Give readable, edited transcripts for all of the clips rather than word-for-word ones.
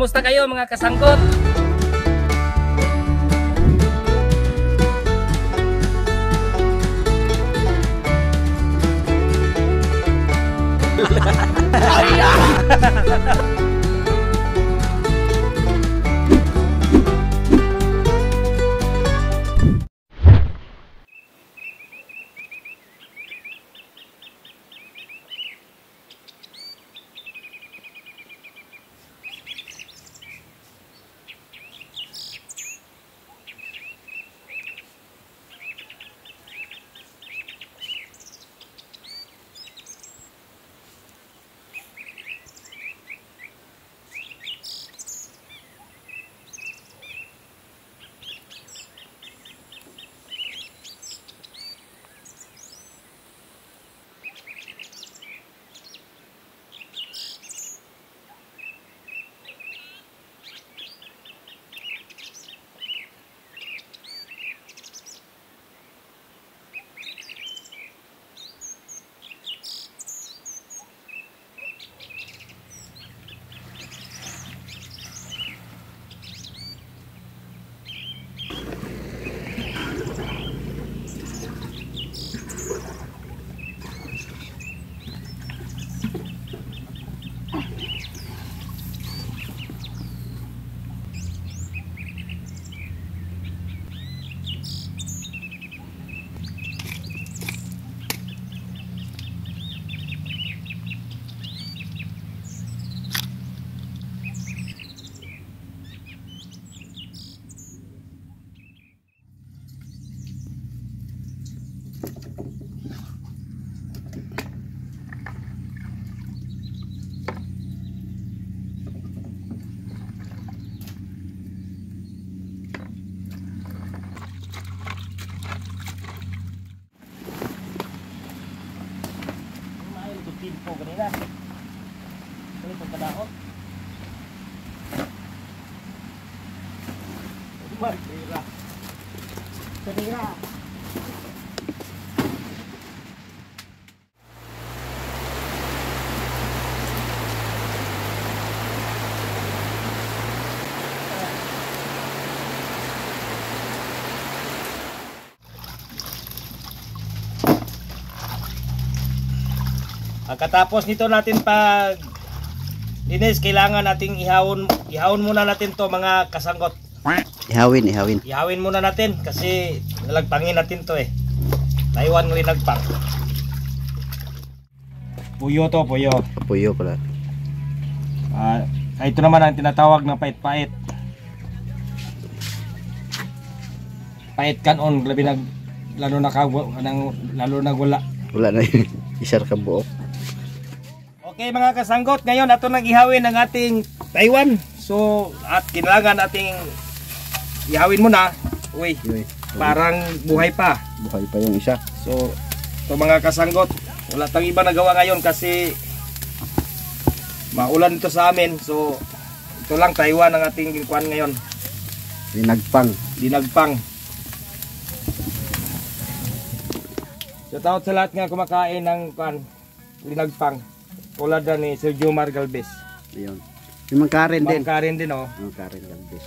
Kamusta kayo mga kasangkot? Timpo kanina. Ito pagkadahon. Matira. Matira. Pagkatapos nito natin pag linis, kailangan nating ihawon muna natin to mga kasanggot. Ihawin muna natin kasi nalagpangin natin to eh. Taiwan linagpang. Puyo to, puyo. Puyo pala. Ito naman ang tinatawag na pait-pait. Pait kanon, labi nag lalo na wala. Wala na yun. Isar ka buok. Okay mga kasanggot, ngayon ato nang ihawin ang ating Taiwan. So at kailangan nating ihawin muna. Uy, parang buhay pa. Buhay pa yung isa. So ito mga kasanggot, wala tang iba nagawa ngayon kasi maulan ito sa amin. So ito lang Taiwan ang ating kuan ngayon. Dinagpang. Shout out sa lahat nga kumakain ng kuan dinagpang. Tulad na ni Sir Jomar Galvez. Ayun. Yung Karen din. Karen din oh. Yung Karen Galvez.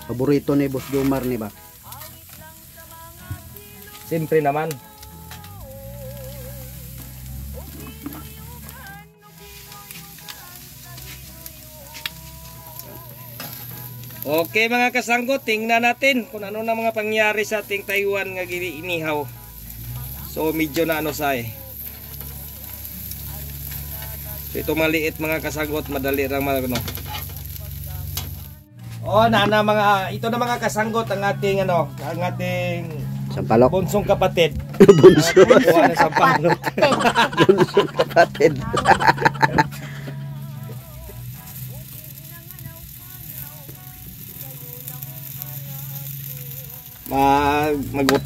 Paborito ni Boss Jomar ni ba? Siyempre naman. Okay mga kasanggot, tingnan natin kung ano na mga pangyari sa ating Taiwan nga inihaw. So medyo na ano sa So ito maliit mga kasanggot, madali lang ano. Oh, ito na mga kasanggot ang ating sampalok. Bunsong kapatid. Bunsong sampalok. Bunsong kapatid.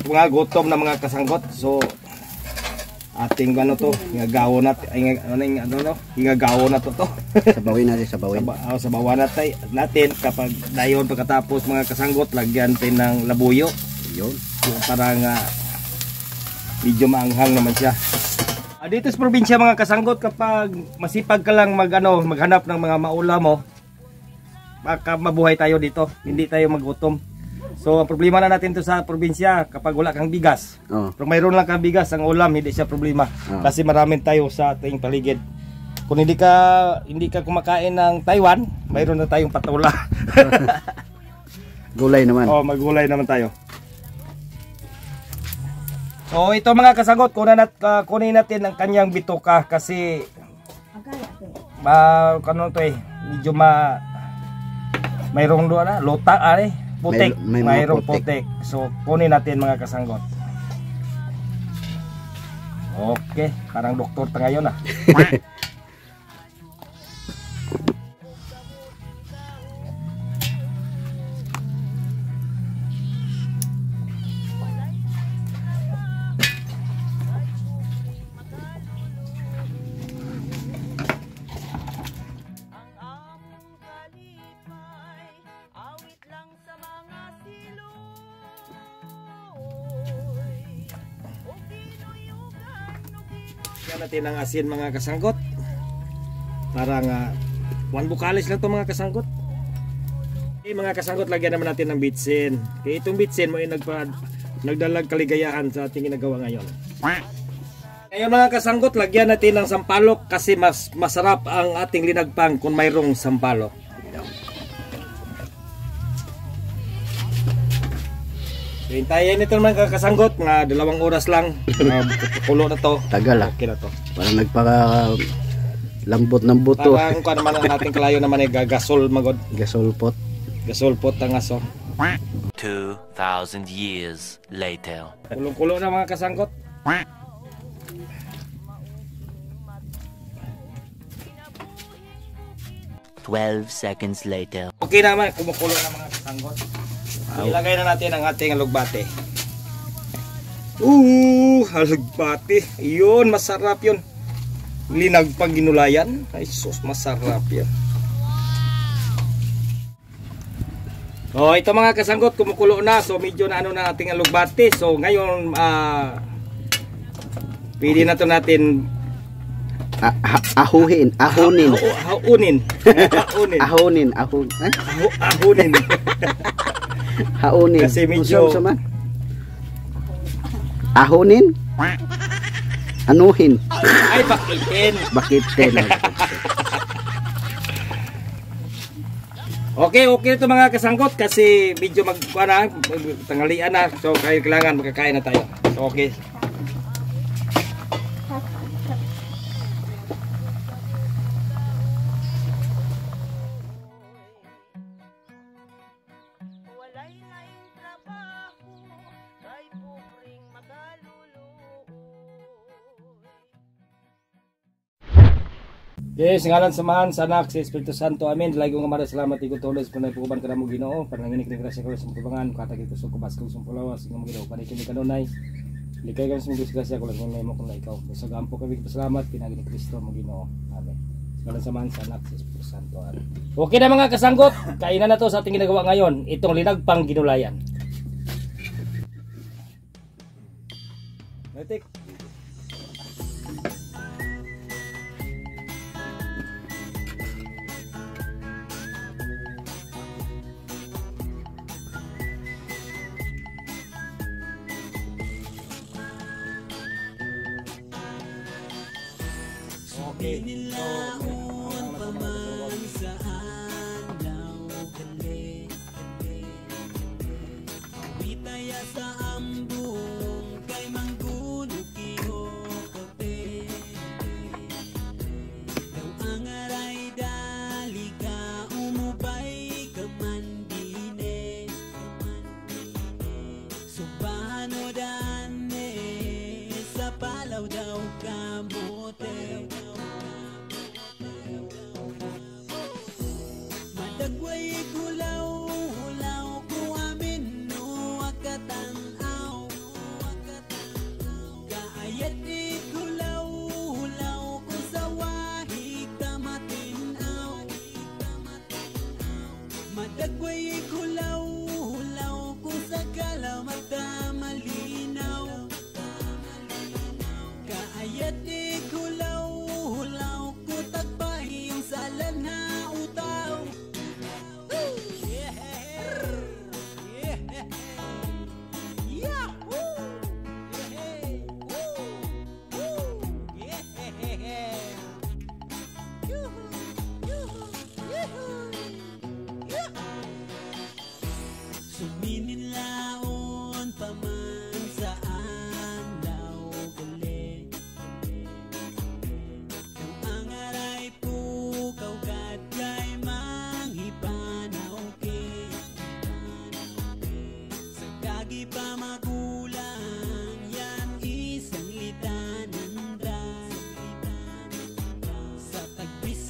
Mga gutom na mga kasanggot. So ating hingagawo na to. Sabawin natin, sabawan natin kapag dayon pagkatapos mga kasanggot, lagyan natin ng labuyo. Yun. Para nga medyo maanghang naman siya. Dito sa probinsya mga kasanggot, kapag masipag ka lang maghanap ng mga maula mo, baka mabuhay tayo dito, hindi tayo magutom. So ang problema na natin to sa probinsya, kapag wala kang bigas, pero mayroon lang kang bigas, ang ulam hindi siya problema. Kasi maraming tayo sa ating paligid. Kung hindi ka kumakain ng Taiwan, mayroon na tayong patula. Gulay naman. Maggulay naman tayo. So ito mga kasagot, kunin natin ang kanyang bituka kasi medyo mayroong lota putik, mayroong putik. So kunin natin mga kasanggot. Okay, parang doktor ta ngayon natin ang asin mga kasanggot. Parang 1 bukalis lang to mga kasanggot. Okay, mga kasanggot, lagyan naman natin ng bitsin. Kaya itong bitsin mo ay nagdalag kaligayahan sa ating ginagawa ngayon. Ngayon mga kasanggot, lagyan natin ng sampalok kasi mas masarap ang ating linagpang kung mayroong sampalok. So, hintayin ito mga kasanggot, mga 2 oras lang. Kulo na to. Tagal okay na to. Parang nagpaka lambot ng buto. Parang kung naman ang ating kalayo naman ay gagasol magod. Gasolpot. Gasolpot ang aso. 2,000 years later. Kulong-kulo na mga kasanggot. "12 seconds later." Okay naman, kumukulo na mga kasanggot. Ilagay na natin ang ating alugbate. Alugbate. Yun, masarap yun. Linagpang ginulayan. Ay sus, masarap yan. Ito mga kasanggot, kumukulo na. So medyo na na ating alugbate. So ngayon, pwede na ito natin Ahunin. Haunin. Ahunin. Haunin. Kasi medyo ahunin. Anuhin. Ay, bakitin. Bakitin. Okay ito mga kasanggot kasi medyo tanghalian na. So kailangan makakain na tayo. So okay. Yes, ngalan samahan sa anak si Espiritu Santo. Amen. Lagi kong kamara salamat igo tulos kung naipukuban ka na mo Ginoo. Pananginig ng grasya ko sa tubangan, katag ito sa kubas kong sumpulawas ng Ginoo. Panikin ni kanunay. Likay kami sa mga grasya ko lang mo kung na ikaw. Sa gampo kami pasalamat pinagi ni Kristo mo Ginoo. Amen. Ngalan samahan sa anak si Espiritu Santo. Amen. Okay na mga kasanggot, kainan na to sa ating ginagawa ngayon. Itong linagpang ginulayan. Natik. Okay. Inilaon pa man sa alaw gali. Awitaya sa ambong kay manggulo kihokote. Daw ang aray dali ka umubay kamandine. Subano dane sa palaw daw kamote.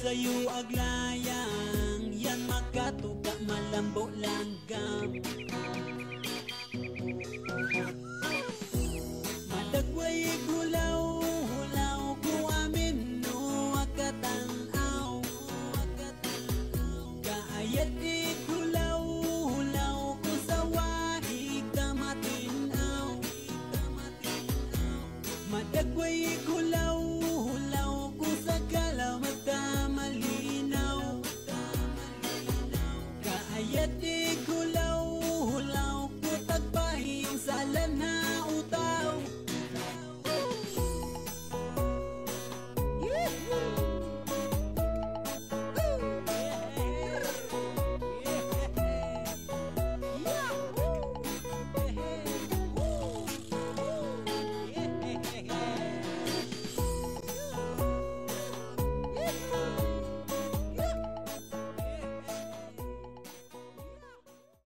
sayo aglayang, yan makatuka malambo langgam. Madagway hulaw, hulaw ko amin no akatanaw. Kaayat hulaw, hulaw ko sa wahig kamatinaw. Madagway hulaw, hulaw ko sa kalamata malinaw. Kaayat hulaw, hulaw ko tagpahing sa lana uta.